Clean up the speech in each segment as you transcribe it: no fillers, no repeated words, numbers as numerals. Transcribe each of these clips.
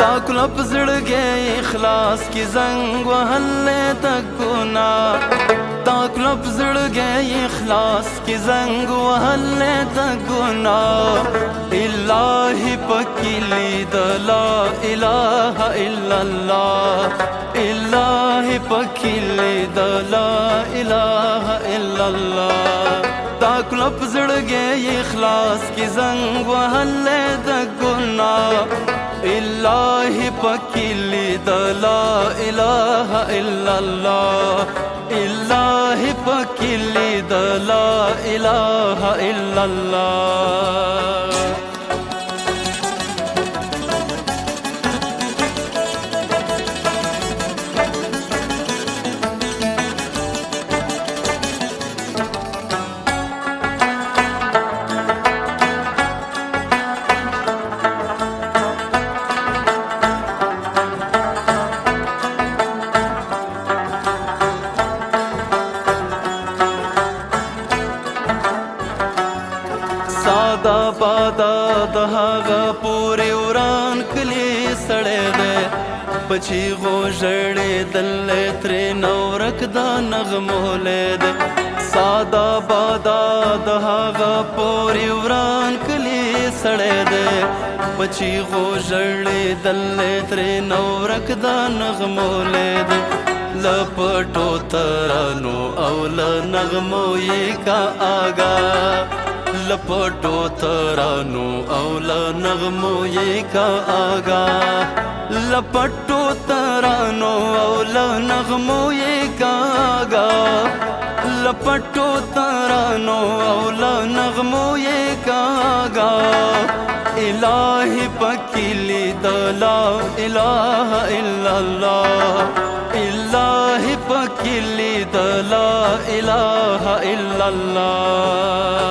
دا کلپ زړګي اخلاص کی زنګ وهلې د ګناه دا کلپ زړګي اخلاص کی زنګ وهلې د ګناه الہی پکلی د لا اله الا الله الہی پکلی د لا اله الا الله دا کلپ زړګي اخلاص کی زنګ وهلې د ګناه الہی پکلی د لا اله الا الله الہی پکلی د لا اله الا الله سادا بادا د هغه پورې وران کلی سړی دی پچی غو ژړې دلې ترې نورک دا نغمولی دی سادا بادا د هغه پورې وران کلی سړی دی پچی غو ژړې دلې ترې نورک دا نغمولی دی لپټو ترانو او له نغمو یې کا آګا لپټو ترانو او له نغمو یې کا آګا لپټو ترانو او له نغمو یې کا آګا لپټو ترانو او له نغمو یې کا آګا الہی پکلی د لا اله الا الله الہی پکلی د لا اله الا الله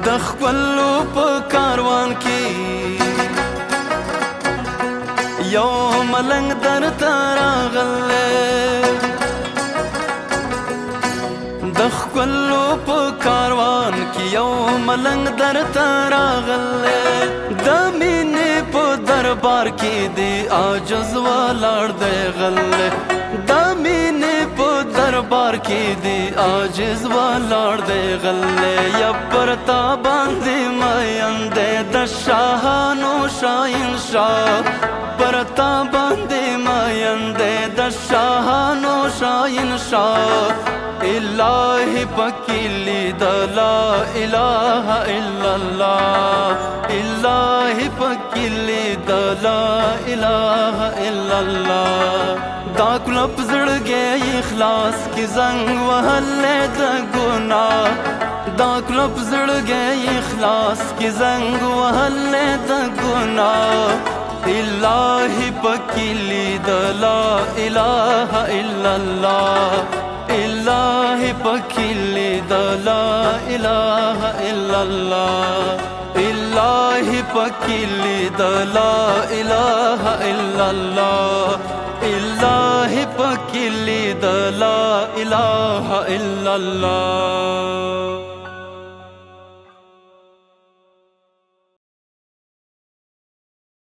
د خپلو په کاروان کې یو ملنګ درته راغلی د خپلو په کاروان کې یو ملنګ درته راغلی د مینې په دربار کې دی عاجز ولاړ دی غلی د مینې په دربار کې دی عاجز ولاړ دی غلی یا پرتا باندې مین دی د شاهانو شاهنشاه پرتا باندې مین دی د شاهانو شاهنشاه الہی پکلی د لا اله الا الله الہی پکلی د لا اله الا الله دا کلپ زړګي اخلاص کی زنګ وهلې د ګناه دا کلپ زړګي اخلاص کی زنګ وهلې د ګناه الہی پکلی د لا اله الا الله الہی پکلی د لا اله الا الله الہی پکلی د لا اله الا الله الہی پکلی د لا اله الا الله